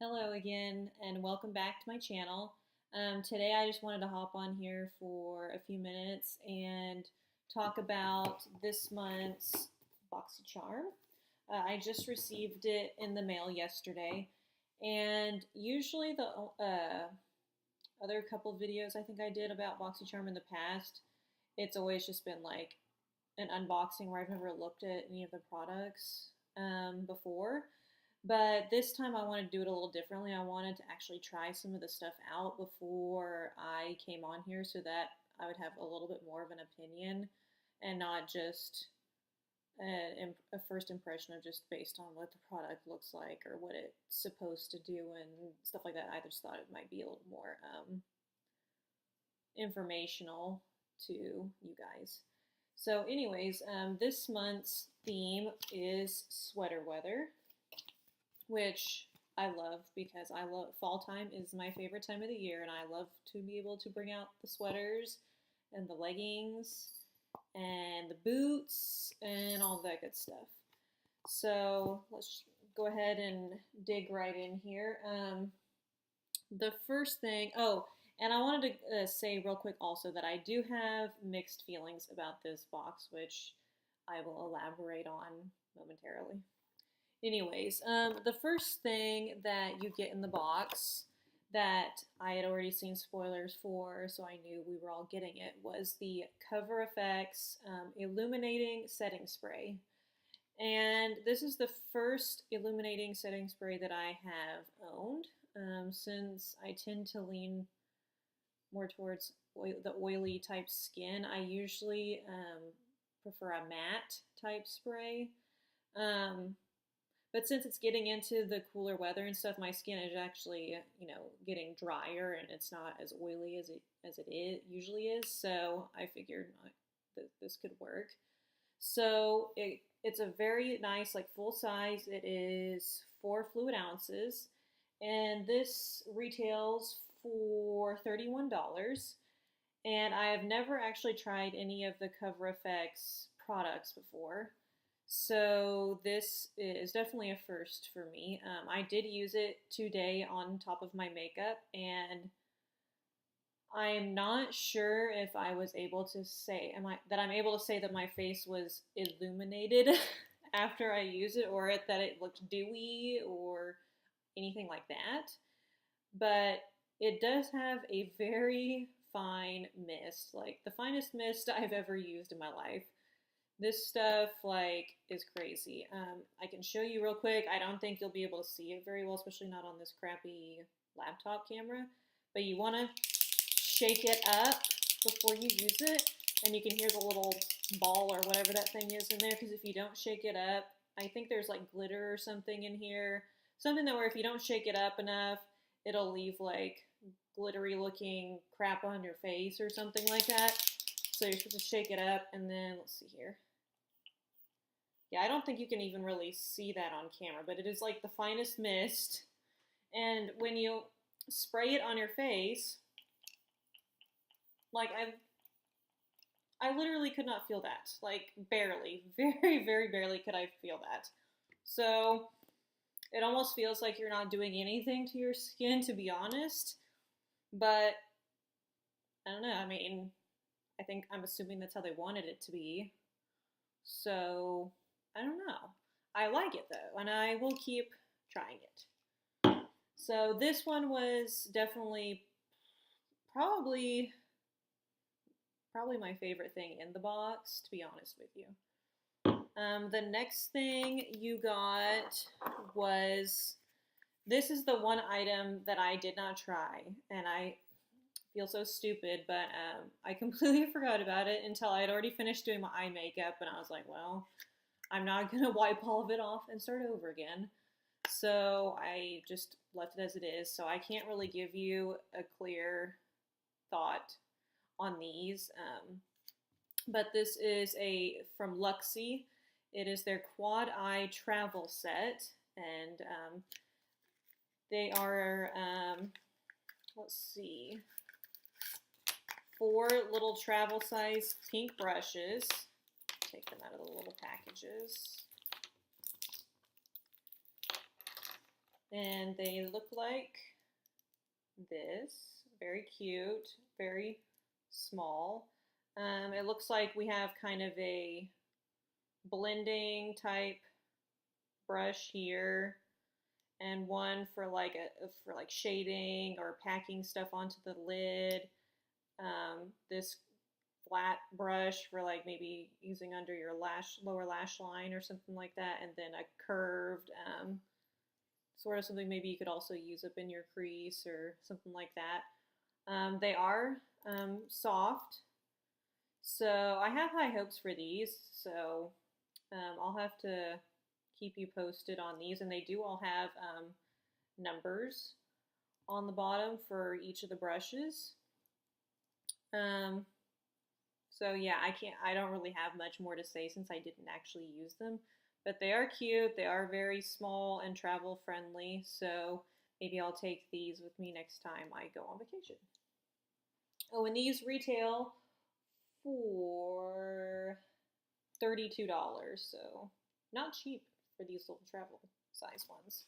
Hello again, and welcome back to my channel. Today I just wanted to hop on here for a few minutes and talk about this month's BoxyCharm. I just received it in the mail yesterday, and usually the other couple videos I think I did about BoxyCharm in the past, it's always just been like an unboxing where I've never looked at any of the products before. But this time I wanted to do it a little differently. I wanted to actually try some of the stuff out before I came on here so that I would have a little bit more of an opinion and not just a first impression of just based on what the product looks like or what it's supposed to do and stuff like that. I just thought it might be a little more informational to you guys. So anyways, this month's theme is sweater weather, which I love because I love fall time is my favorite time of the year, and I love to be able to bring out the sweaters and the leggings and the boots and all that good stuff. So let's go ahead and dig right in here. The first thing, and I wanted to say real quick also that I do have mixed feelings about this box, which I will elaborate on momentarily. Anyways, the first thing that you get in the box that I had already seen spoilers for, so I knew we were all getting it, was the Cover FX Illuminating Setting Spray. And this is the first illuminating setting spray that I have owned, since I tend to lean more towards the oily type skin. I usually prefer a matte type spray. But since it's getting into the cooler weather and stuff, my skin is actually, getting drier and it's not as oily as it usually is. So I figured that this could work. So it's a very nice, like full size. It is 4 fluid ounces, and this retails for $31. And I have never actually tried any of the Cover FX products before. So this is definitely a first for me. I did use it today on top of my makeup, and I'm not sure if I was able to say, I'm able to say that my face was illuminated after I used it, or that it looked dewy or anything like that. But it does have a very fine mist, like the finest mist I've ever used in my life. This stuff, is crazy. I can show you real quick. I don't think you'll be able to see it very well, especially not on this crappy laptop camera. But you want to shake it up before you use it, and you can hear the little ball or whatever that thing is in there, because if you don't shake it up, I think there's like glitter or something in here. Something that where if you don't shake it up enough, it'll leave like glittery looking crap on your face or something like that. So you're supposed to shake it up, and then let's see here. Yeah, I don't think you can even really see that on camera, but it is like the finest mist. And when you spray it on your face, like I literally could not feel that. Like barely, very, very barely could I feel that. So it almost feels like you're not doing anything to your skin, to be honest. But I don't know, I'm assuming that's how they wanted it to be. So I don't know. I like it though, and I will keep trying it. So this one was definitely probably my favorite thing in the box, to be honest with you. The next thing you got was, this is the one item that I did not try, and I feel so stupid, but I completely forgot about it until I had already finished doing my eye makeup, and I was like, well, I'm not going to wipe all of it off and start over again. So I just left it as it is. So I can't really give you a clear thought on these. But this is from Luxy. It is their Quad Eye Travel Set, and they are, let's see, 4 little travel size pink brushes. Take them out of the little packages. And they look like this. Very cute, very small. It looks like we have kind of a blending type brush here, and one for like shading or packing stuff onto the lid. This flat brush for like maybe using under your lower lash line or something like that, and then a curved sort of something maybe you could also use up in your crease or something like that. They are soft, so I have high hopes for these. So I'll have to keep you posted on these, and they do all have numbers on the bottom for each of the brushes. So yeah, I don't really have much more to say since I didn't actually use them, but they are cute. They are very small and travel friendly, so maybe I'll take these with me next time I go on vacation. Oh, and these retail for $32, so not cheap for these little travel size ones.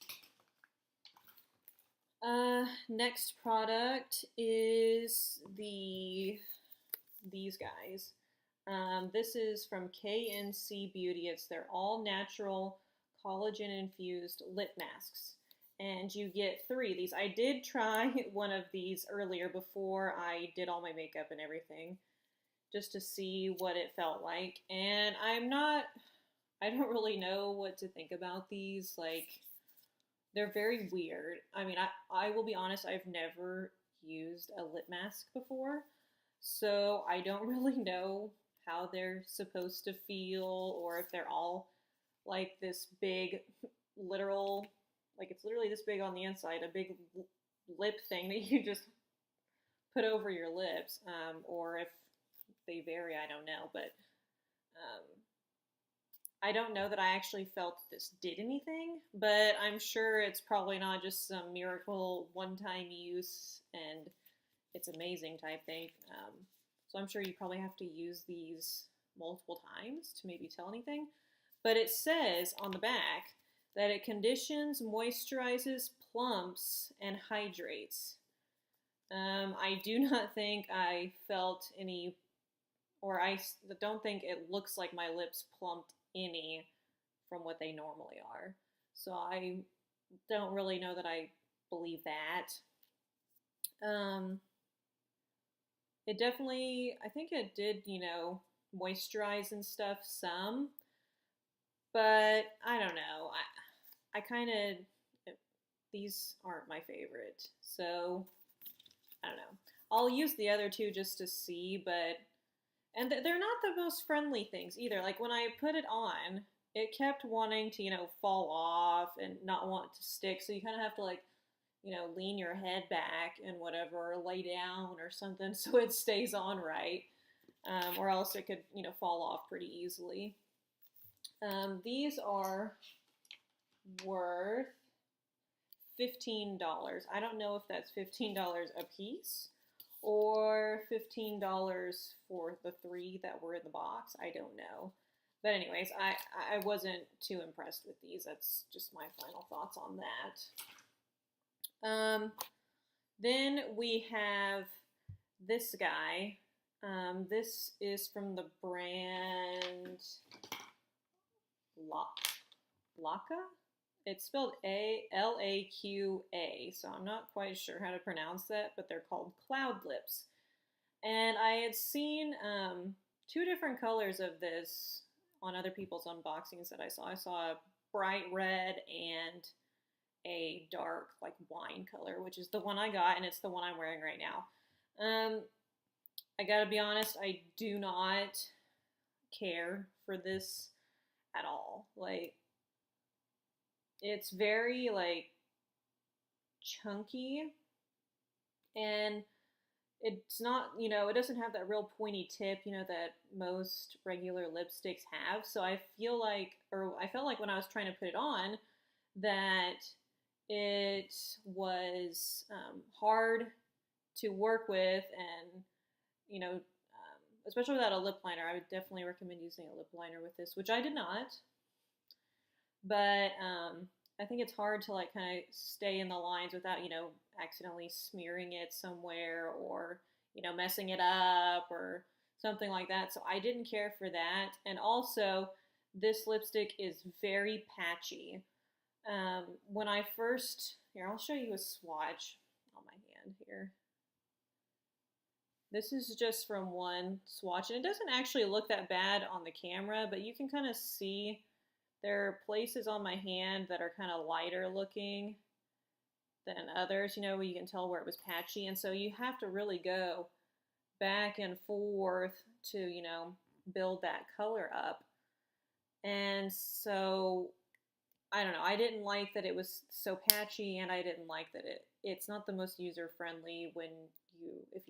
Next product is these guys. This is from KNC Beauty. It's their all natural collagen infused lip masks. And you get 3 of these. I did try one of these earlier before I did all my makeup and everything, just to see what it felt like. And I don't really know what to think about these. Like, they're very weird. I mean, I will be honest, I've never used a lip mask before, so I don't really know how they're supposed to feel, or if they're all like this big, literal, like it's literally this big on the inside, a big lip thing that you just put over your lips, or if they vary, I don't know, but I don't know that I actually felt this did anything, but I'm sure it's probably not just some miracle one-time use and it's amazing type thing. So I'm sure you probably have to use these multiple times to maybe tell anything. But it says on the back that it conditions, moisturizes, plumps, and hydrates. I do not think I felt any, or I don't think it looks like my lips plumped any from what they normally are. So I don't really know that I believe that. It definitely, I think it did, moisturize and stuff some, but I don't know. I kind of, these aren't my favorite, so I don't know. I'll use the other 2 just to see, but, and they're not the most friendly things either. Like when I put it on, it kept wanting to, fall off and not want to stick, so you kind of have to like, lean your head back and whatever, or lay down or something so it stays on right, or else it could, fall off pretty easily. These are worth $15. I don't know if that's $15 a piece or $15 for the 3 that were in the box. I don't know. But anyways, I wasn't too impressed with these. That's just my final thoughts on that. Then we have this guy. This is from the brand Laqa. It's spelled Laqa, so I'm not quite sure how to pronounce that, but they're called Cloud Lips. And I had seen 2 different colors of this on other people's unboxings that I saw. I saw a bright red and a dark, like, wine color, which is the one I got, and it's the one I'm wearing right now. I gotta be honest, I do not care for this at all. Like, it's very, like, chunky, and it's not, it doesn't have that real pointy tip, that most regular lipsticks have, so I felt like when I was trying to put it on, that it was hard to work with, and, especially without a lip liner. I would definitely recommend using a lip liner with this, which I did not. But I think it's hard to like kind of stay in the lines without, you know, accidentally smearing it somewhere or, you know, messing it up or something like that. So I didn't care for that. And also, this lipstick is very patchy. When I first, here, I'll show you a swatch on my hand here. This is just from one swatch, and it doesn't actually look that bad on the camera, but you can kind of see there are places on my hand that are kind of lighter looking than others, you know, where you can tell where it was patchy. And so you have to really go back and forth to, you know, build that color up. And so, I don't know, I didn't like that it was so patchy, and I didn't like that it's not the most user friendly when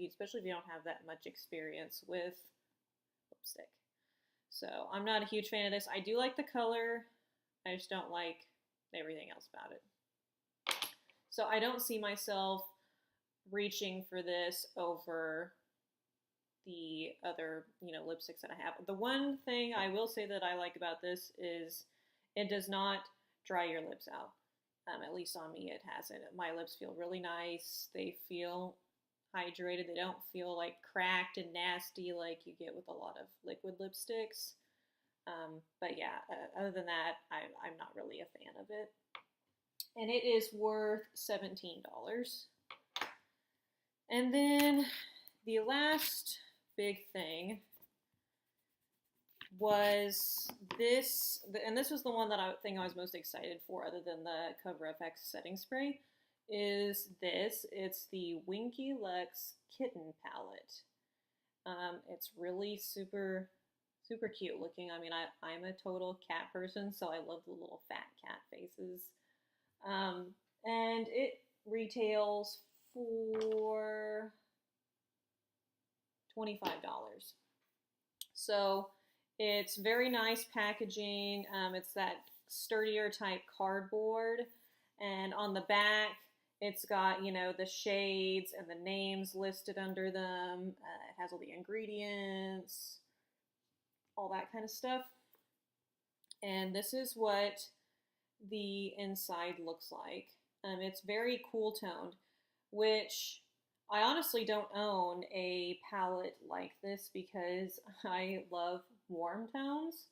especially if you don't have that much experience with lipstick. So I'm not a huge fan of this. I do like the color. I just don't like everything else about it. So I don't see myself reaching for this over the other, you know, lipsticks that I have. The one thing I will say that I like about this is it does not dry your lips out. At least on me, it hasn't. My lips feel really nice. They feel hydrated. They don't feel like cracked and nasty like you get with a lot of liquid lipsticks. But yeah, other than that, I'm not really a fan of it. And it is worth $17. And then the last big thing was this, and this was the one that I was most excited for other than the Cover FX setting spray, is this. It's the Winky Lux Kitten Palette. It's really super cute looking. I mean, I'm a total cat person, so I love the little fat cat faces. And it retails for $25. So it's very nice packaging. It's that sturdier type cardboard. And on the back, it's got, you know, the shades and the names listed under them. It has all the ingredients, all that kind of stuff. And this is what the inside looks like. It's very cool toned, which I honestly don't own a palette like this because I love warm tones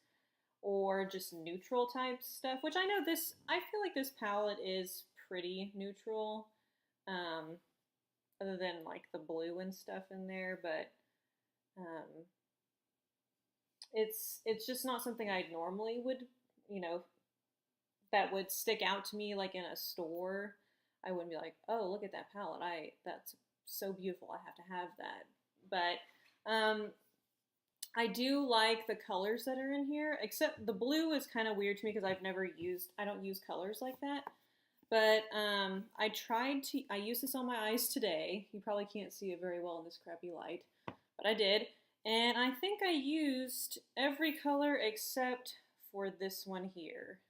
or just neutral type stuff, which I know this, I feel like this palette is pretty neutral, other than like the blue and stuff in there, but it's just not something I normally would, you know, that would stick out to me like in a store. I wouldn't be like, oh, look at that palette. That's so beautiful. I have to have that. But I do like the colors that are in here, except the blue is kind of weird to me because I don't use colors like that. But I used this on my eyes today. You probably can't see it very well in this crappy light, but I did. And I think I used every color except for this one here.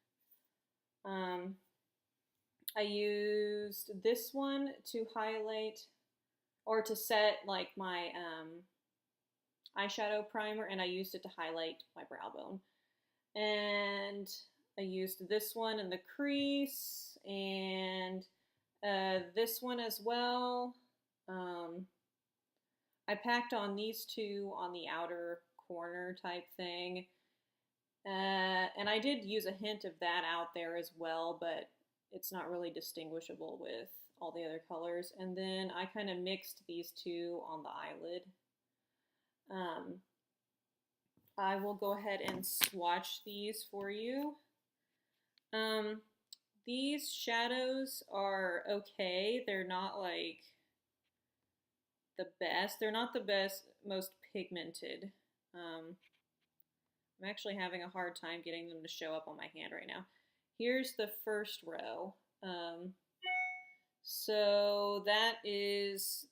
I used this one to highlight or to set like my eyeshadow primer, and I used it to highlight my brow bone. And I used this one in the crease and this one as well. I packed on these two on the outer corner type thing. And I did use a hint of that out there as well, but it's not really distinguishable with all the other colors. And then I kind of mixed these two on the eyelid. I will go ahead and swatch these for you. These shadows are okay. They're not like the best. They're not the best, most pigmented. I'm actually having a hard time getting them to show up on my hand right now. Here's the first row. So that is,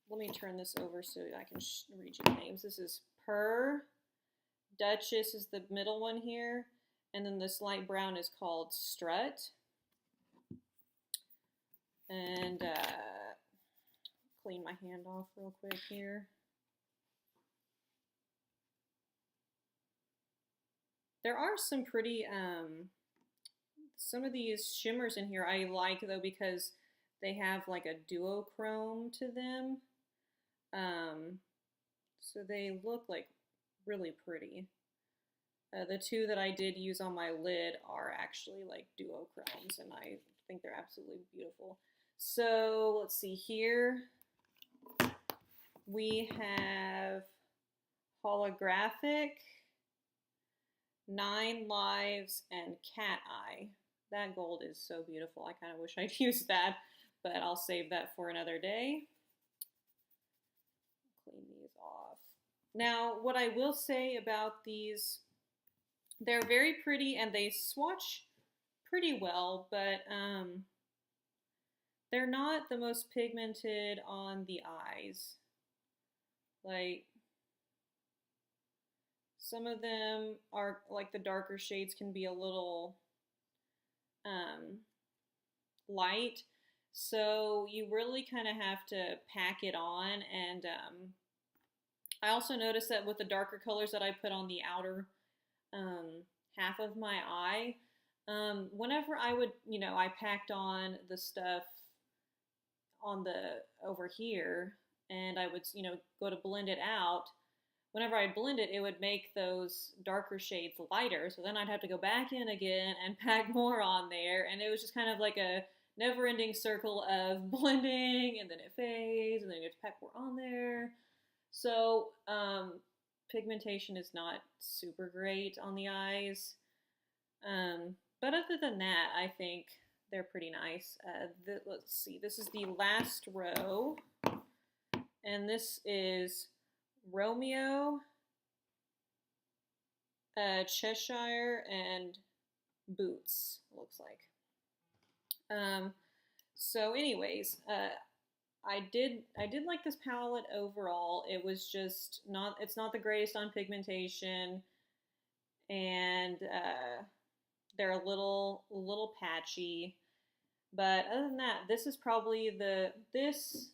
let me turn this over so I can read you the names. This is Purr, Duchess is the middle one here, and then this light brown is called Strut. And clean my hand off real quick here. There are some pretty some of these shimmers in here I like though because they have like a duochrome to them. Um, so they look like really pretty. The two that I did use on my lid are actually like duochromes, and I think they're absolutely beautiful. So let's see here. We have holographic, 9 lives, and cat eye. That gold is so beautiful. I kind of wish I'd used that, but I'll save that for another day. Clean these off. Now, what I will say about these, they're very pretty and they swatch pretty well, but they're not the most pigmented on the eyes. Like, some of them are, like the darker shades can be a little light. So you really kind of have to pack it on. And I also noticed that with the darker colors that I put on the outer half of my eye, whenever I would, I packed on the stuff on the over here and I would, go to blend it out. Whenever I'd blend it, it would make those darker shades lighter. So then I'd have to go back in again and pack more on there. And it was just kind of like a never-ending circle of blending, and then it fades, and then you have to pack more on there. So pigmentation is not super great on the eyes. But other than that, I think they're pretty nice. Let's see, this is the last row. And this is Romeo, Cheshire, and Boots, looks like. So anyways, I did like this palette overall. It was just it's not the greatest on pigmentation, and they're a little patchy. But other than that, this is probably this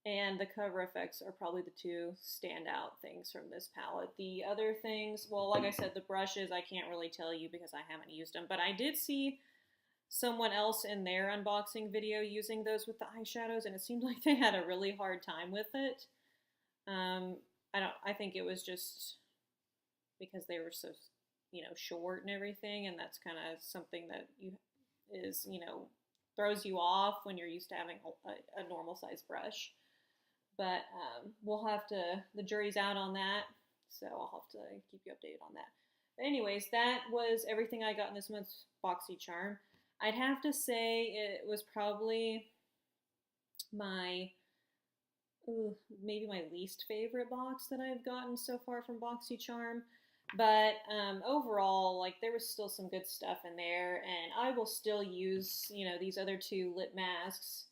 and the cover effects are probably the two standout things from this palette. The other things, well, like I said, the brushes, I can't really tell you because I haven't used them. But I did see someone else in their unboxing video using those with the eyeshadows, and it seemed like they had a really hard time with it. I think it was just because they were so, short and everything, and that's kind of something that throws you off when you're used to having a normal size brush. But the jury's out on that, so I'll have to keep you updated on that. But anyways, that was everything I got in this month's BoxyCharm. I'd have to say it was probably maybe my least favorite box that I've gotten so far from BoxyCharm. But overall, like, there was still some good stuff in there, and I will still use, these other two lip masks.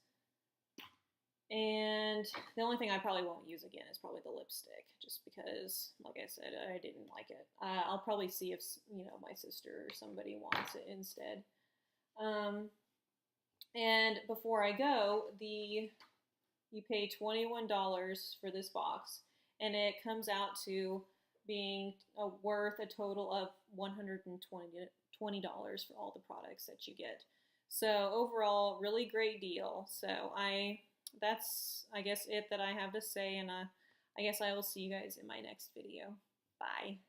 And the only thing I probably won't use again is probably the lipstick, just because, like I said, I didn't like it. I'll probably see if, my sister or somebody wants it instead. And before I go, you pay $21 for this box, and it comes out to being worth a total of $120 for all the products that you get. So overall, really great deal. So that's, I guess, it that I have to say, and I guess I will see you guys in my next video. Bye.